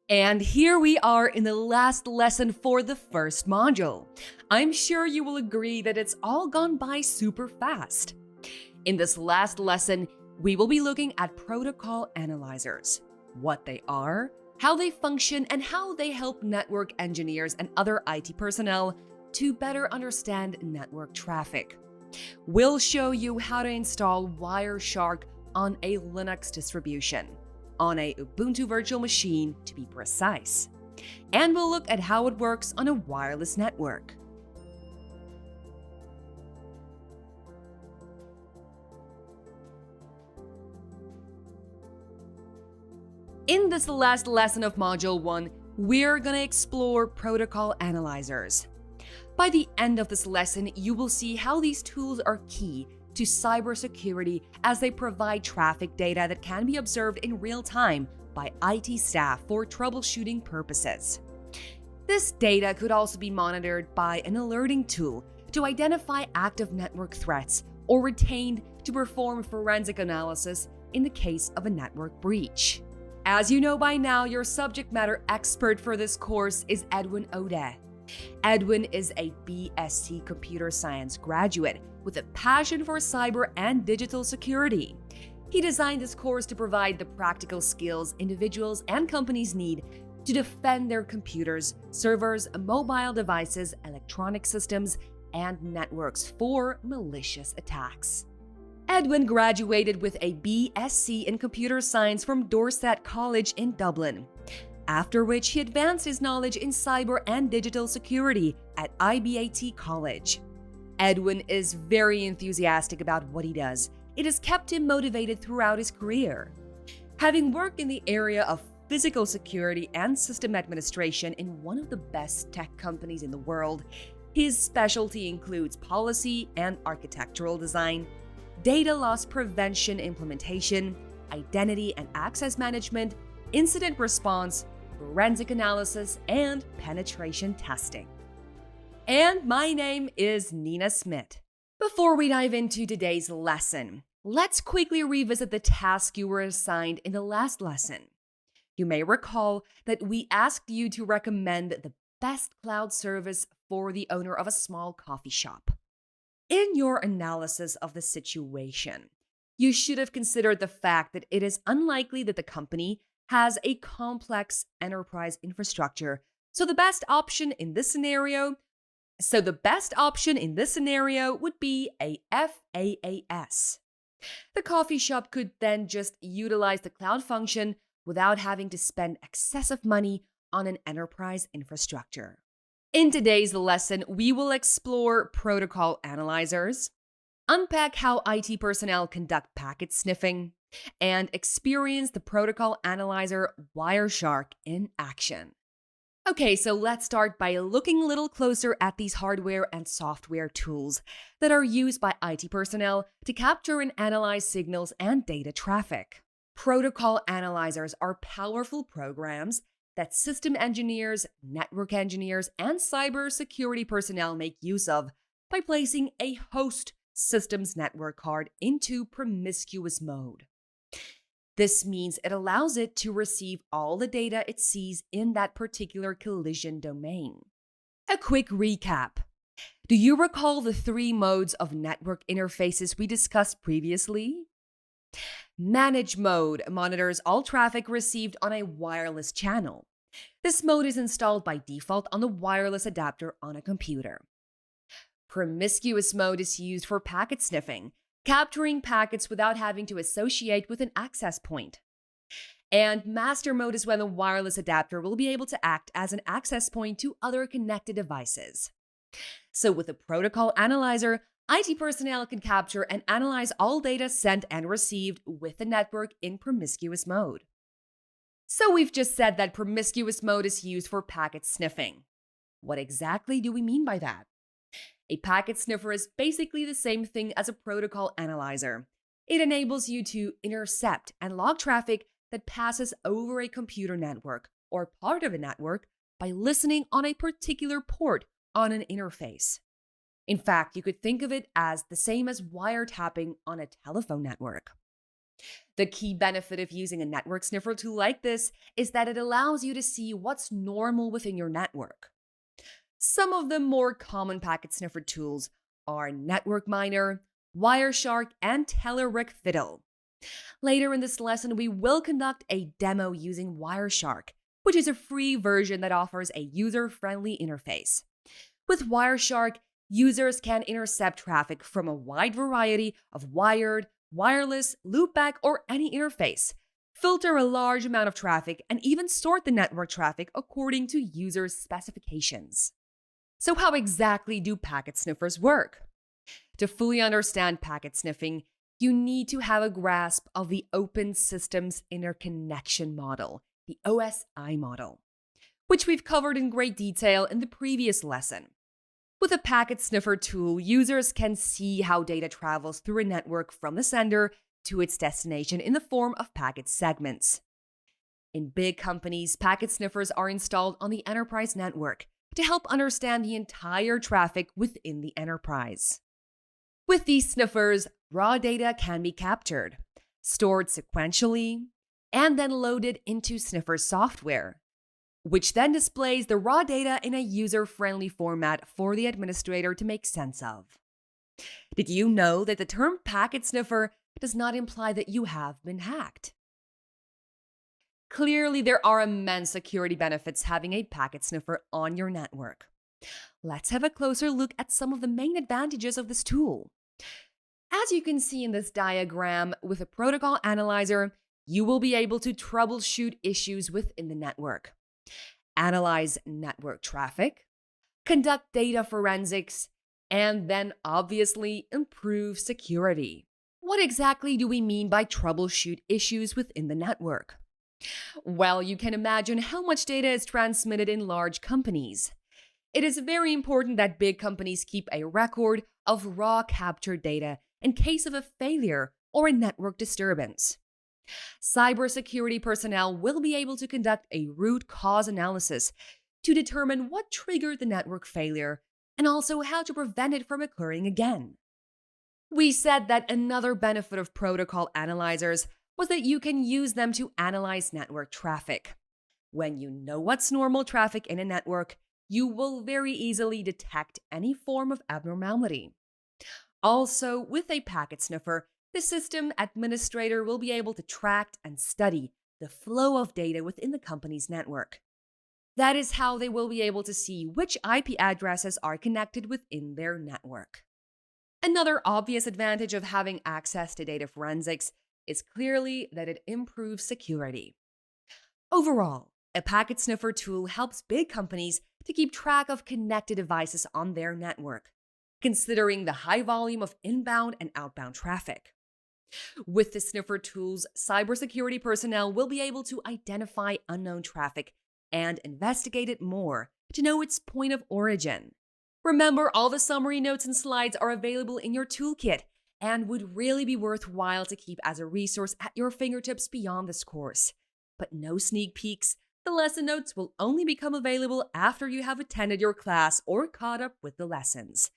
And here we are in the last lesson for the first module. I'm sure you will agree that it's all gone by super fast. In this last lesson, we will be looking at protocol analyzers, what they are, how they function, and how they help network engineers and other IT personnel to better understand network traffic. We'll show you how to install Wireshark on a Linux distribution, on a Ubuntu virtual machine to be precise. And we'll look at how it works on a wireless network. In this last lesson of Module 1, we're gonna explore protocol analyzers. By the end of this lesson, you will see how these tools are key to cybersecurity as they provide traffic data that can be observed in real time by IT staff for troubleshooting purposes. This data could also be monitored by an alerting tool to identify active network threats or retained to perform forensic analysis in the case of a network breach. As you know by now, your subject matter expert for this course is Edwin Ode. Edwin is a BSc Computer Science graduate with a passion for cyber and digital security. He designed this course to provide the practical skills individuals and companies need to defend their computers, servers, mobile devices, electronic systems, and networks for malicious attacks. Edwin graduated with a BSc in Computer Science from Dorset College in Dublin, after which he advanced his knowledge in cyber and digital security at IBAT College. Edwin is very enthusiastic about what he does. It has kept him motivated throughout his career. Having worked in the area of physical security and system administration in one of the best tech companies in the world, his specialty includes policy and architectural design, data loss prevention implementation, identity and access management, incident response, forensic analysis, and penetration testing. And my name is Nina Smith. Before we dive into today's lesson, let's quickly revisit the task you were assigned in the last lesson. You may recall that we asked you to recommend the best cloud service for the owner of a small coffee shop. In your analysis of the situation, you should have considered the fact that it is unlikely that the company has a complex enterprise infrastructure. So the best option in this scenario would be a FAAS. The coffee shop could then just utilize the cloud function without having to spend excessive money on an enterprise infrastructure. In today's lesson, we will explore protocol analyzers, unpack how IT personnel conduct packet sniffing, and experience the protocol analyzer Wireshark in action. Okay, so let's start by looking a little closer at these hardware and software tools that are used by IT personnel to capture and analyze signals and data traffic. Protocol analyzers are powerful programs that system engineers, network engineers, and cybersecurity personnel make use of by placing a host system's network card into promiscuous mode. This means it allows it to receive all the data it sees in that particular collision domain. A quick recap. Do you recall the 3 modes of network interfaces we discussed previously? Manage mode monitors all traffic received on a wireless channel. This mode is installed by default on the wireless adapter on a computer. Promiscuous mode is used for packet sniffing, capturing packets without having to associate with an access point. And master mode is when the wireless adapter will be able to act as an access point to other connected devices. So with a protocol analyzer, IT personnel can capture and analyze all data sent and received with the network in promiscuous mode. So we've just said that promiscuous mode is used for packet sniffing. What exactly do we mean by that? A packet sniffer is basically the same thing as a protocol analyzer. It enables you to intercept and log traffic that passes over a computer network or part of a network by listening on a particular port on an interface. In fact, you could think of it as the same as wiretapping on a telephone network. The key benefit of using a network sniffer tool like this is that it allows you to see what's normal within your network. Some of the more common packet sniffer tools are Network Miner, Wireshark, and Telerik Fiddle. Later in this lesson, we will conduct a demo using Wireshark, which is a free version that offers a user-friendly interface. With Wireshark, users can intercept traffic from a wide variety of wired, wireless, loopback, or any interface, filter a large amount of traffic, and even sort the network traffic according to users' specifications. So how exactly do packet sniffers work? To fully understand packet sniffing, you need to have a grasp of the Open Systems Interconnection Model, the OSI model, which we've covered in great detail in the previous lesson. With a packet sniffer tool, users can see how data travels through a network from the sender to its destination in the form of packet segments. In big companies, packet sniffers are installed on the enterprise network to help understand the entire traffic within the enterprise. With these sniffers, raw data can be captured, stored sequentially, and then loaded into sniffer software, which then displays the raw data in a user-friendly format for the administrator to make sense of. Did you know that the term packet sniffer does not imply that you have been hacked? Clearly, there are immense security benefits having a packet sniffer on your network. Let's have a closer look at some of the main advantages of this tool. As you can see in this diagram, with a protocol analyzer, you will be able to troubleshoot issues within the network, analyze network traffic, conduct data forensics, and then obviously improve security. What exactly do we mean by troubleshoot issues within the network? Well, you can imagine how much data is transmitted in large companies. It is very important that big companies keep a record of raw captured data in case of a failure or a network disturbance. Cybersecurity personnel will be able to conduct a root cause analysis to determine what triggered the network failure and also how to prevent it from occurring again. We said that another benefit of protocol analyzers was that you can use them to analyze network traffic. When you know what's normal traffic in a network, you will very easily detect any form of abnormality. Also, with a packet sniffer, the system administrator will be able to track and study the flow of data within the company's network. That is how they will be able to see which IP addresses are connected within their network. Another obvious advantage of having access to data forensics is clearly that it improves security. Overall, a packet sniffer tool helps big companies to keep track of connected devices on their network, considering the high volume of inbound and outbound traffic. With the sniffer tools, cybersecurity personnel will be able to identify unknown traffic and investigate it more to know its point of origin. Remember, all the summary notes and slides are available in your toolkit and would really be worthwhile to keep as a resource at your fingertips beyond this course. But no sneak peeks. The lesson notes will only become available after you have attended your class or caught up with the lessons.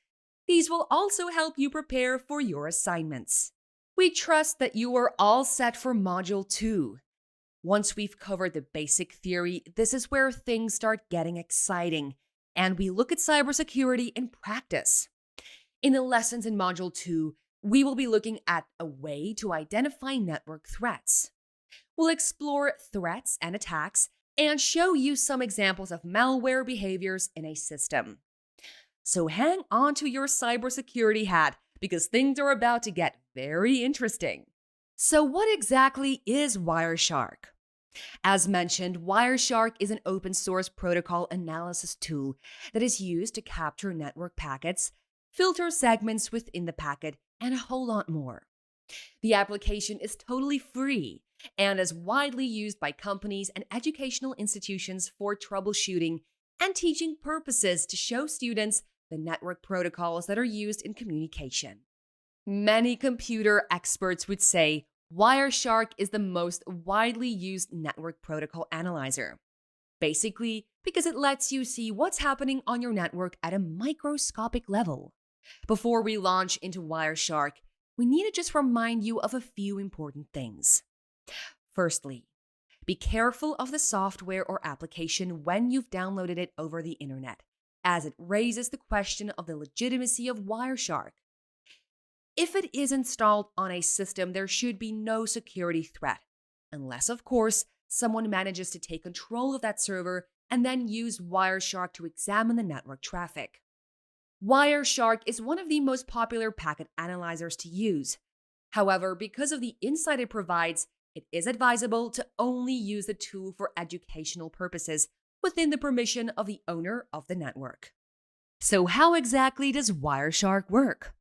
These will also help you prepare for your assignments. We trust that you are all set for Module 2. Once we've covered the basic theory, this is where things start getting exciting, and we look at cybersecurity in practice. In the lessons in Module 2, we will be looking at a way to identify network threats. We'll explore threats and attacks and show you some examples of malware behaviors in a system. So hang on to your cybersecurity hat because things are about to get very interesting. So what exactly is Wireshark? As mentioned, Wireshark is an open source protocol analysis tool that is used to capture network packets, filter segments within the packet, and a whole lot more. The application is totally free and is widely used by companies and educational institutions for troubleshooting and teaching purposes to show students the network protocols that are used in communication. Many computer experts would say Wireshark is the most widely used network protocol analyzer. Basically, because it lets you see what's happening on your network at a microscopic level. Before we launch into Wireshark, we need to just remind you of a few important things. Firstly, be careful of the software or application when you've downloaded it over the internet, as it raises the question of the legitimacy of Wireshark. If it is installed on a system, there should be no security threat, unless, of course, someone manages to take control of that server and then use Wireshark to examine the network traffic. Wireshark is one of the most popular packet analyzers to use. However, because of the insight it provides, it is advisable to only use the tool for educational purposes within the permission of the owner of the network. So how exactly does Wireshark work?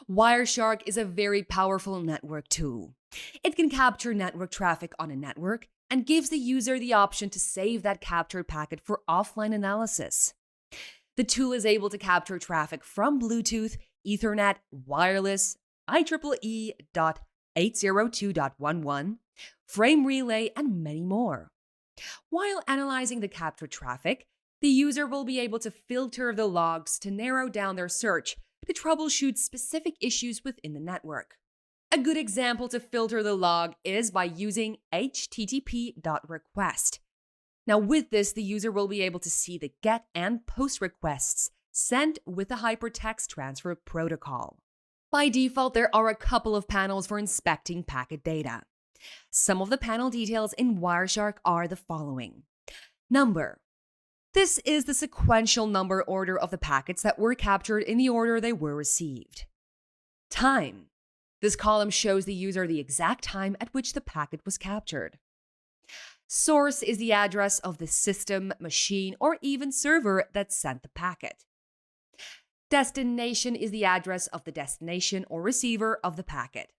Wireshark is a very powerful network tool. It can capture network traffic on a network and gives the user the option to save that captured packet for offline analysis. The tool is able to capture traffic from Bluetooth, Ethernet, wireless, IEEE.802.11, frame relay, and many more. While analyzing the captured traffic, the user will be able to filter the logs to narrow down their search to troubleshoot specific issues within the network. A good example to filter the log is by using http.request. Now with this, the user will be able to see the GET and POST requests sent with the hypertext transfer protocol. By default, there are a couple of panels for inspecting packet data. Some of the panel details in Wireshark are the following. Number. This is the sequential number order of the packets that were captured in the order they were received. Time. This column shows the user the exact time at which the packet was captured. Source is the address of the system, machine, or even server that sent the packet. Destination is the address of the destination or receiver of the packet.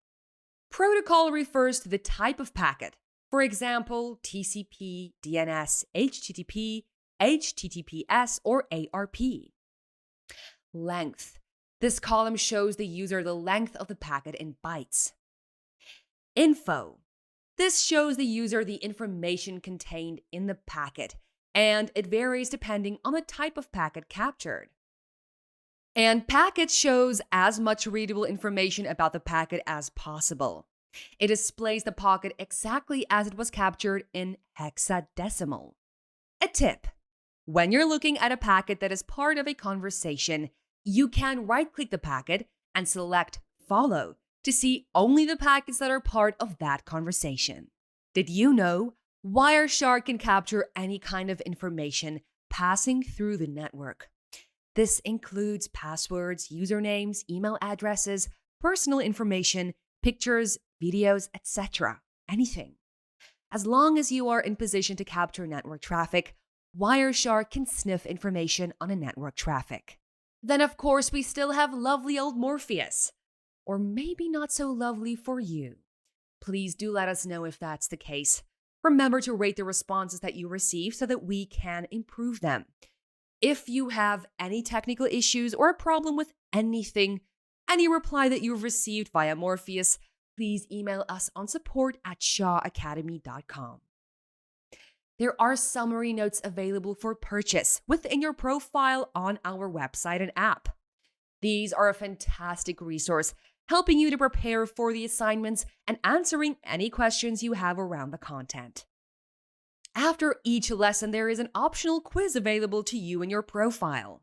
Protocol refers to the type of packet, for example, TCP, DNS, HTTP, HTTPS, or ARP. Length. This column shows the user the length of the packet in bytes. Info. This shows the user the information contained in the packet, and it varies depending on the type of packet captured. And packet shows as much readable information about the packet as possible. It displays the packet exactly as it was captured in hexadecimal. A tip. When you're looking at a packet that is part of a conversation, you can right-click the packet and select Follow to see only the packets that are part of that conversation. Did you know Wireshark can capture any kind of information passing through the network? This includes passwords, usernames, email addresses, personal information, pictures, videos, etc. Anything. As long as you are in position to capture network traffic, Wireshark can sniff information on a network traffic. Then, of course, we still have lovely old Morpheus. Or maybe not so lovely for you. Please do let us know if that's the case. Remember to rate the responses that you receive so that we can improve them. If you have any technical issues or a problem with anything, any reply that you've received via Morpheus, please email us on support@shawacademy.com. There are summary notes available for purchase within your profile on our website and app. These are a fantastic resource, helping you to prepare for the assignments and answering any questions you have around the content. After each lesson, there is an optional quiz available to you in your profile.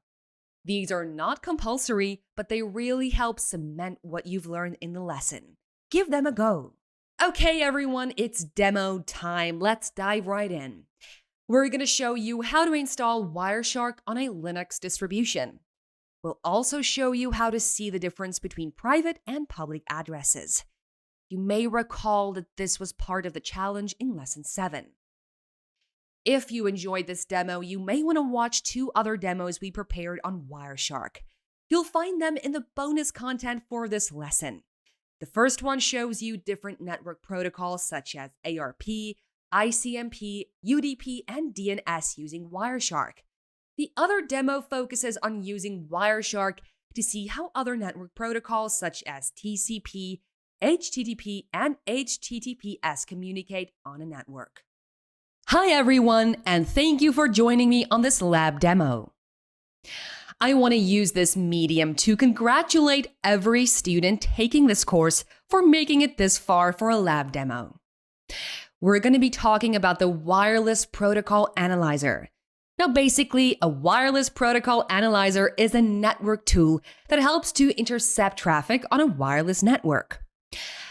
These are not compulsory, but they really help cement what you've learned in the lesson. Give them a go. Okay, everyone, it's demo time. Let's dive right in. We're going to show you how to install Wireshark on a Linux distribution. We'll also show you how to see the difference between private and public addresses. You may recall that this was part of the challenge in Lesson 7. If you enjoyed this demo, you may want to watch 2 other demos we prepared on Wireshark. You'll find them in the bonus content for this lesson. The first one shows you different network protocols such as ARP, ICMP, UDP, and DNS using Wireshark. The other demo focuses on using Wireshark to see how other network protocols such as TCP, HTTP, and HTTPS communicate on a network. Hi everyone, and thank you for joining me on this lab demo. I want to use this medium to congratulate every student taking this course for making it this far for a lab demo. We're going to be talking about the Wireless Protocol Analyzer. Now, basically, a wireless protocol analyzer is a network tool that helps to intercept traffic on a wireless network.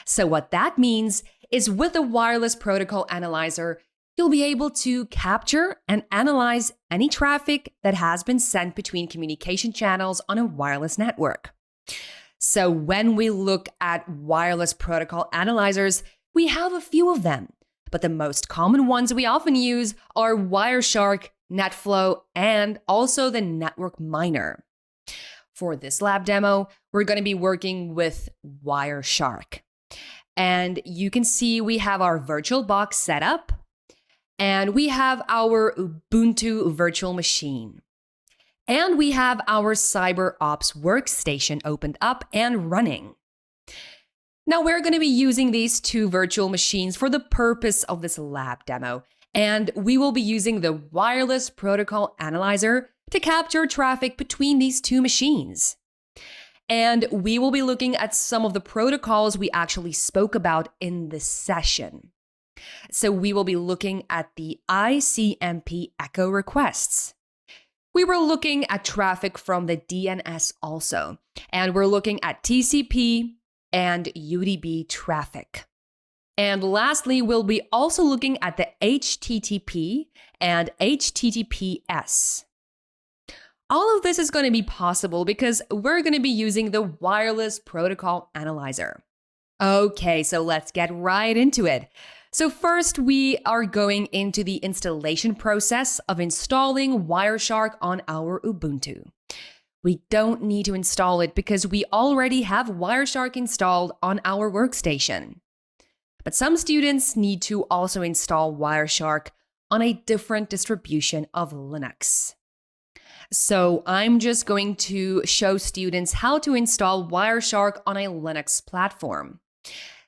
So what that means is with a wireless protocol analyzer, you'll be able to capture and analyze any traffic that has been sent between communication channels on a wireless network. So when we look at wireless protocol analyzers, we have a few of them, but the most common ones we often use are Wireshark, NetFlow, and also the network miner. For this lab demo, we're going to be working with Wireshark. And you can see we have our virtual box set up, and we have our Ubuntu virtual machine. And we have our CyberOps workstation opened up and running. Now we're going to be using these two virtual machines for the purpose of this lab demo, and we will be using the Wireless Protocol Analyzer to capture traffic between these two machines. And we will be looking at some of the protocols we actually spoke about in this session. So we will be looking at the ICMP echo requests. We were looking at traffic from the DNS also, and we're looking at TCP and UDP traffic. And lastly, we'll be also looking at the HTTP and HTTPS. All of this is going to be possible because we're going to be using the Wireless Protocol Analyzer. Okay, so let's get right into it. So first, we are going into the installation process of installing Wireshark on our Ubuntu. We don't need to install it because we already have Wireshark installed on our workstation. But some students need to also install Wireshark on a different distribution of Linux. So I'm just going to show students how to install Wireshark on a Linux platform.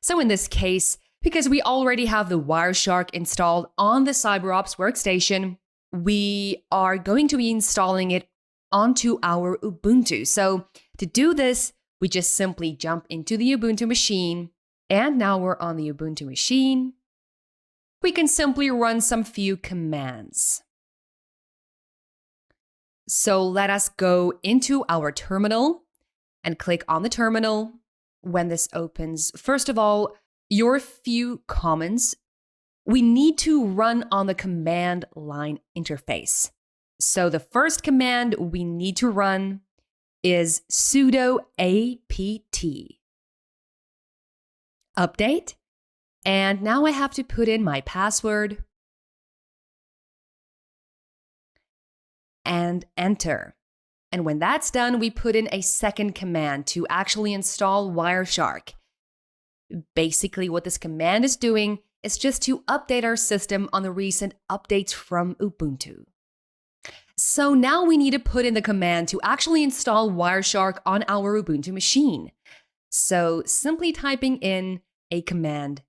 So in this case, because we already have the Wireshark installed on the CyberOps workstation, we are going to be installing it onto our Ubuntu. So to do this, we just simply jump into the Ubuntu machine. And now we're on the Ubuntu machine. We can simply run some few commands. So let us go into our terminal and click on the terminal. When this opens, first of all, your few commands, we need to run on the command line interface. So the first command we need to run is sudo apt update. And now I have to put in my password and enter. And when that's done, we put in a second command to actually install Wireshark. Basically, what this command is doing is just to update our system on the recent updates from Ubuntu. So now we need to put in the command to actually install Wireshark on our Ubuntu machine. So simply typing in a command,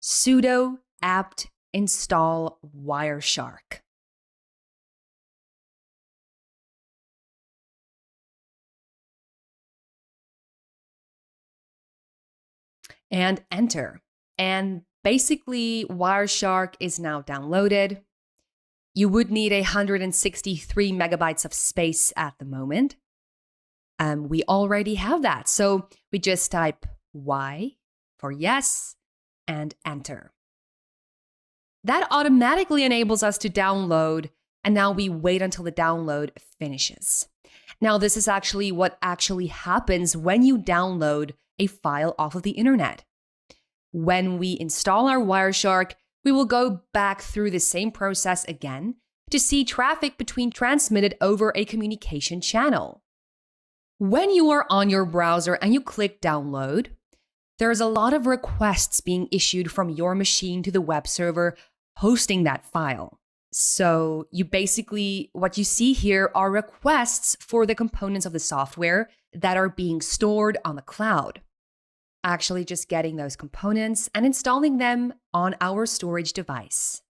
sudo apt install Wireshark. And enter. And basically, Wireshark is now downloaded. You would need 163 megabytes of space at the moment. We already have that. So we just type Y for yes and enter. That automatically enables us to download, and now we wait until the download finishes. Now, this is actually what actually happens when you download a file off of the internet. When we install our Wireshark, we will go back through the same process again to see traffic between transmitted over a communication channel. When you are on your browser and you click download, there's a lot of requests being issued from your machine to the web server hosting that file. So what you see here are requests for the components of the software that are being stored on the cloud. Actually just getting those components and installing them on our storage device.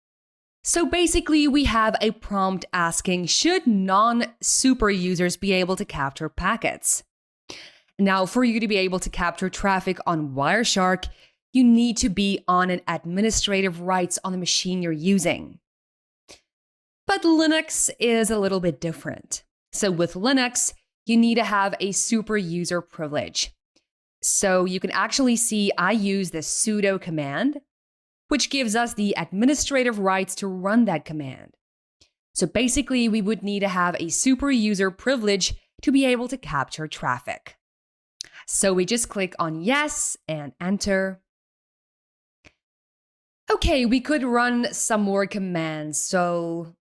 So basically, we have a prompt asking, should non-super users be able to capture packets? Now, for you to be able to capture traffic on Wireshark, you need to be on an administrative rights on the machine you're using. But Linux is a little bit different. So with Linux, you need to have a super user privilege. So you can actually see I use the sudo command, which gives us the administrative rights to run that command. So basically, we would need to have a super user privilege to be able to capture traffic. So we just click on yes and enter. Okay, we could run some more commands. So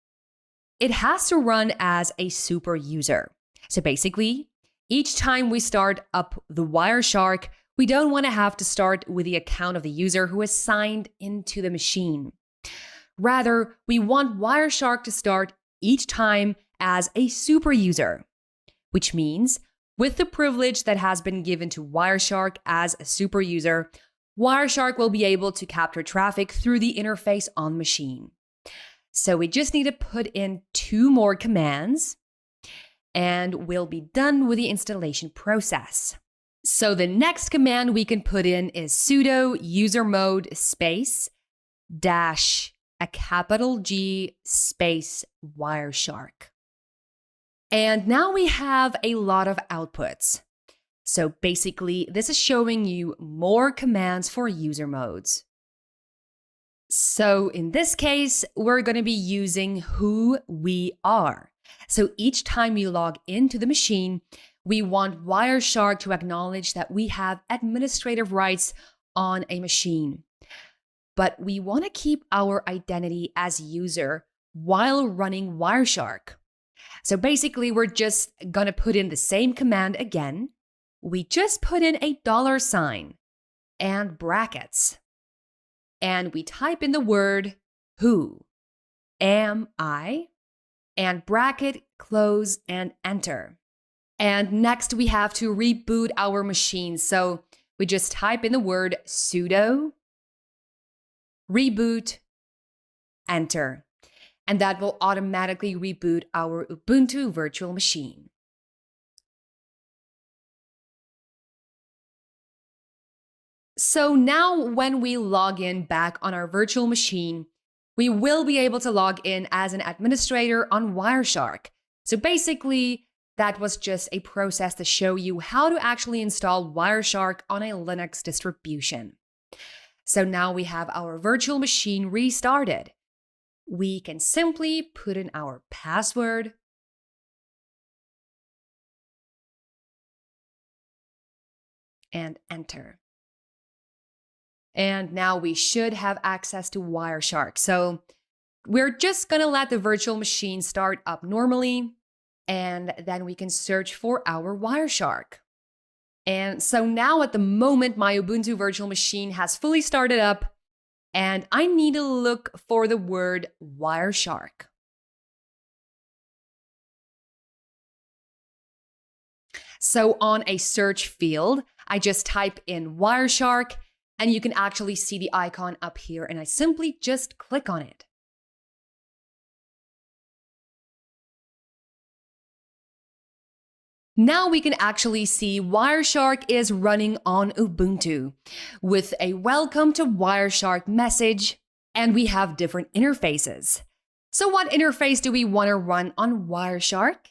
it has to run as a super user. So basically, each time we start up the Wireshark, we don't want to have to start with the account of the user who is signed into the machine. Rather, we want Wireshark to start each time as a super user, which means with the privilege that has been given to Wireshark as a super user, Wireshark will be able to capture traffic through the interface on the machine. So we just need to put in 2 more commands and we'll be done with the installation process. So the next command we can put in is sudo user mode space dash a capital G space Wireshark. And now we have a lot of outputs. So basically, this is showing you more commands for user modes. So in this case, we're going to be using who we are. So each time we log into the machine, we want Wireshark to acknowledge that we have administrative rights on a machine. But we want to keep our identity as user while running Wireshark. So basically, we're just going to put in the same command again. We just put in a $sign and brackets. And we type in the word who am I and bracket close and enter. And next we have to reboot our machine. So we just type in the word sudo reboot enter. And that will automatically reboot our Ubuntu virtual machine. So now when we log in back on our virtual machine, we will be able to log in as an administrator on Wireshark. So basically, that was just a process to show you how to actually install Wireshark on a Linux distribution. So now we have our virtual machine restarted. We can simply put in our password and enter. And now we should have access to Wireshark. So we're just going to let the virtual machine start up normally, and then we can search for our Wireshark. And so now at the moment, my Ubuntu virtual machine has fully started up, and I need to look for the word Wireshark. So on a search field, I just type in Wireshark, and you can actually see the icon up here, and I simply just click on it. Now we can actually see Wireshark is running on Ubuntu with a welcome to Wireshark message, and we have different interfaces. So what interface do we want to run on Wireshark?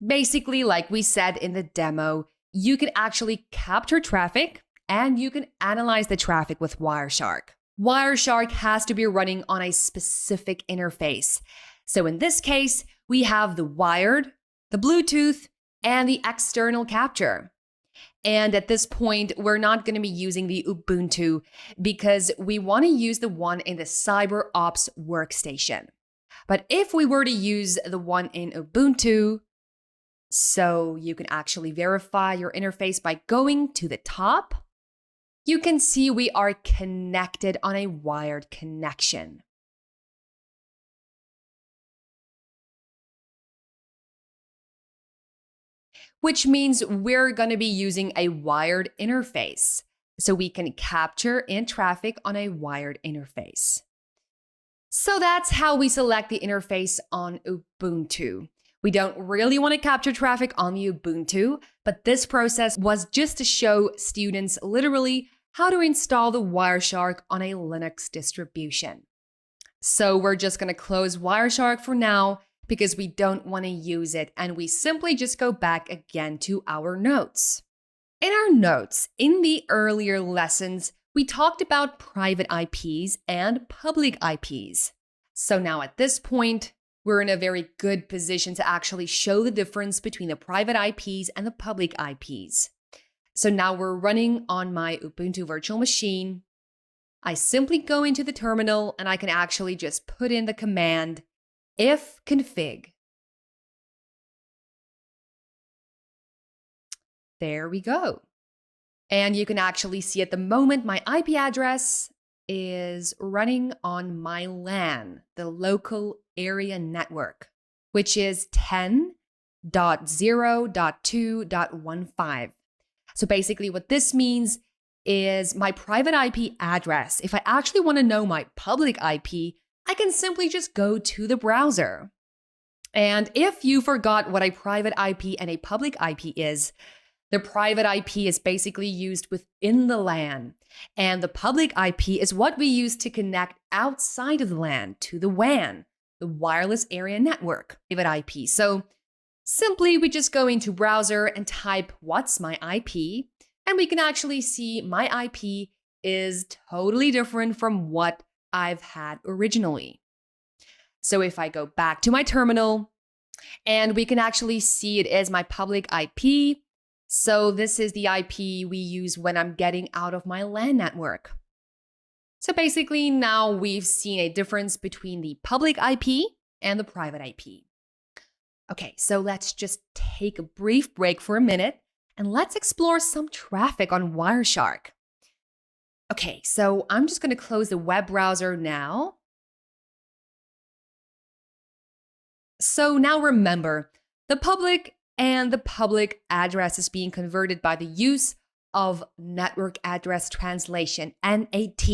Basically, like we said in the demo, you can actually capture traffic and you can analyze the traffic with Wireshark. Wireshark has to be running on a specific interface. So in this case, we have the wired, the Bluetooth, and the external capture. And at this point, we're not going to be using the Ubuntu because we want to use the one in the CyberOps workstation. But if we were to use the one in Ubuntu, so you can actually verify your interface by going to the top, you can see we are connected on a wired connection. Which means we're going to be using a wired interface. So we can capture in traffic on a wired interface. So that's how we select the interface on Ubuntu. We don't really want to capture traffic on the Ubuntu, but this process was just to show students literally how to install the Wireshark on a Linux distribution. So we're just going to close Wireshark for now because we don't want to use it, and we simply just go back again to our notes. In our notes, in the earlier lessons, we talked about private IPs and public IPs. So now at this point, we're in a very good position to actually show the difference between the private IPs and the public IPs. So now we're running on my Ubuntu virtual machine. I simply go into the terminal and I can actually just put in the command ifconfig. There we go. And you can actually see at the moment my IP address is running on my LAN, the local area network, which is 10.0.2.15. So basically what this means is my private IP address. If I actually want to know my public IP, I can simply just go to the browser. And if you forgot what a private IP and a public IP is, the private IP is basically used within the LAN, and the public IP is what we use to connect outside of the LAN to the WAN, the wireless area network, private IP. So simply we just go into browser and type what's my IP, and we can actually see my IP is totally different from what I've had originally. So if I go back to my terminal, and we can actually see it is my public IP. So this is the IP we use when I'm getting out of my LAN network. So basically now we've seen a difference between the public IP and the private IP. Okay, so let's just take a brief break for a minute and let's explore some traffic on Wireshark. Okay, so I'm just going to close the web browser now. So now remember, the public and the public address is being converted by the use of network address translation, NAT.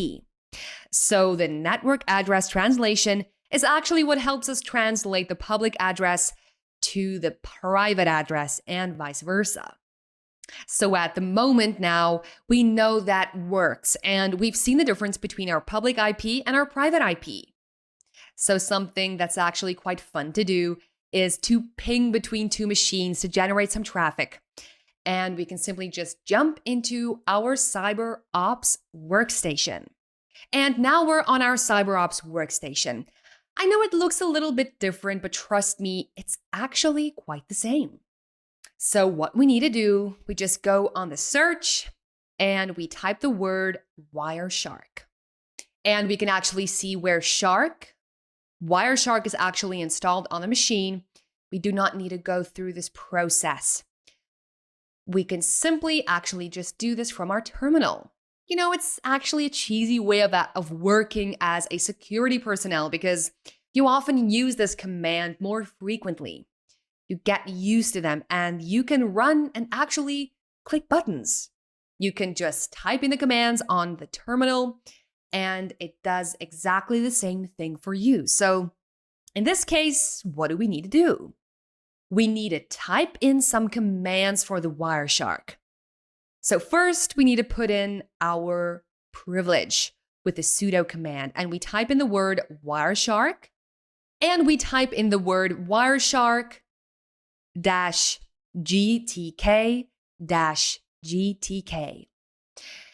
So the network address translation is actually what helps us translate the public address to the private address and vice versa. So at the moment now, we know that works, and we've seen the difference between our public IP and our private IP. So something that's actually quite fun to do is to ping between two machines to generate some traffic. And we can simply just jump into our CyberOps workstation. And now we're on our CyberOps workstation. I know it looks a little bit different, but trust me, it's actually quite the same. So what we need to do, we just go on the search and we type the word Wireshark. And we can actually see where Wireshark is actually installed on the machine. We do not need to go through this process. We can simply actually just do this from our terminal. You know, it's actually a cheesy way of working as a security personnel because you often use this command more frequently. You get used to them and you can run and actually click buttons. You can just type in the commands on the terminal and it does exactly the same thing for you. So in this case, what do we need to do? We need to type in some commands for the Wireshark. So first, we need to put in our privilege with the sudo command, and we type in the word Wireshark, and we type in the word Wireshark-GTK-GTK.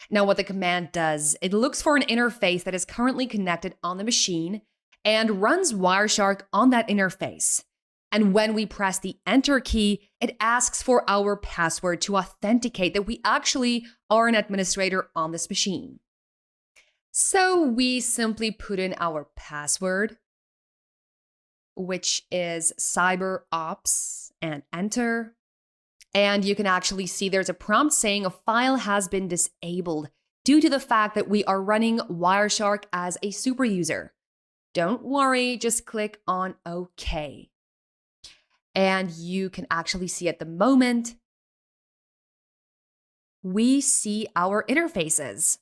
Now what the command does, it looks for an interface that is currently connected on the machine and runs Wireshark on that interface. And when we press the enter key, it asks for our password to authenticate that we actually are an administrator on this machine. So we simply put in our password, which is CyberOps, and enter. And you can actually see there's a prompt saying a file has been disabled due to the fact that we are running Wireshark as a super user. Don't worry, just click on OK. And you can actually see at the moment, we see our interfaces.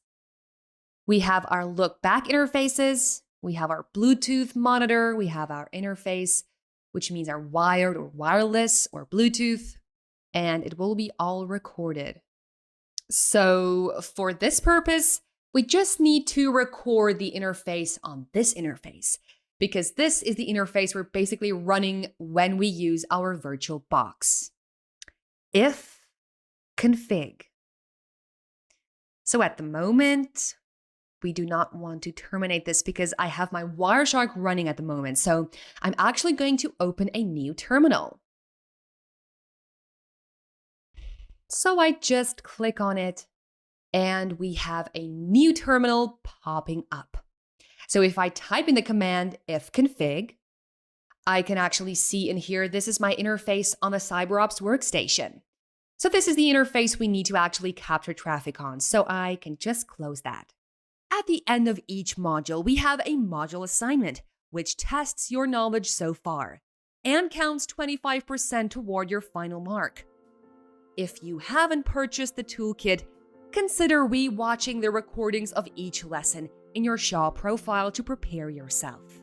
We have our look back interfaces, We have our Bluetooth monitor, we have our interface, which means our wired or wireless or Bluetooth, and it will be all recorded. So for this purpose, we just need to record the interface on this interface, because this is the interface we're basically running when we use our virtual box. If config. So at the moment, we do not want to terminate this because I have my Wireshark running at the moment. So I'm actually going to open a new terminal. So I just click on it and we have a new terminal popping up. So if I type in the command ifconfig, I can actually see in here, this is my interface on the CyberOps workstation. So this is the interface we need to actually capture traffic on. So I can just close that. At the end of each module, we have a module assignment, which tests your knowledge so far and counts 25% toward your final mark. If you haven't purchased the toolkit, consider re-watching the recordings of each lesson in your Shaw profile to prepare yourself.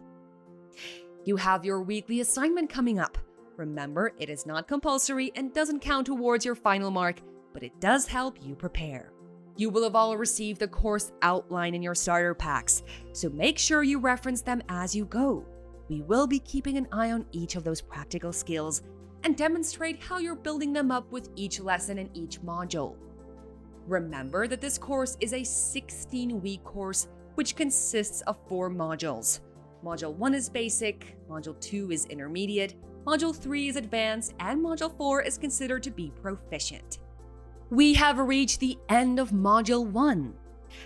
You have your weekly assignment coming up. Remember, it is not compulsory and doesn't count towards your final mark, but it does help you prepare. You will have all received the course outline in your starter packs, so make sure you reference them as you go. We will be keeping an eye on each of those practical skills and demonstrate how you're building them up with each lesson in each module. Remember that this course is a 16-week course which consists of 4 modules. Module 1 is basic, Module 2 is intermediate, Module 3 is advanced, and Module 4 is considered to be proficient. We have reached the end of Module 1.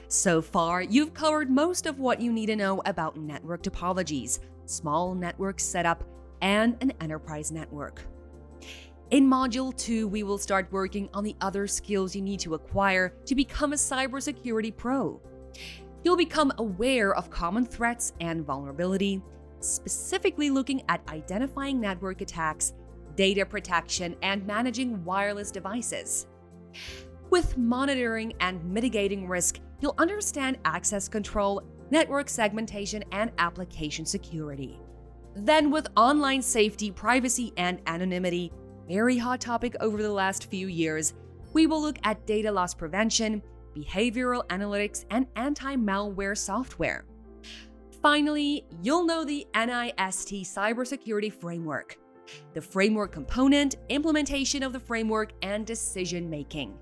So far, you've covered most of what you need to know about network topologies, small network setup, and an enterprise network. In Module 2, we will start working on the other skills you need to acquire to become a cybersecurity pro. You'll become aware of common threats and vulnerability, specifically looking at identifying network attacks, data protection, and managing wireless devices. With monitoring and mitigating risk, you'll understand access control, network segmentation, and application security. Then with online safety, privacy, and anonymity, very hot topic over the last few years, we will look at data loss prevention, behavioral analytics, and anti-malware software. Finally, you'll know the NIST cybersecurity framework, the framework component, implementation of the framework, and decision-making.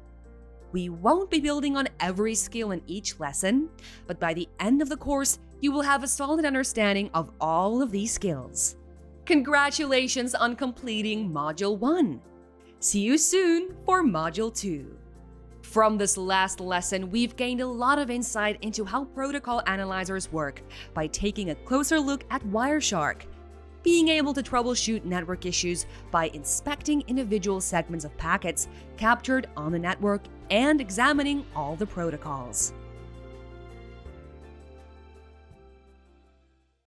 We won't be building on every skill in each lesson, but by the end of the course, you will have a solid understanding of all of these skills. Congratulations on completing Module 1. See you soon for Module 2. From this last lesson, we've gained a lot of insight into how protocol analyzers work by taking a closer look at Wireshark, being able to troubleshoot network issues by inspecting individual segments of packets captured on the network, and examining all the protocols.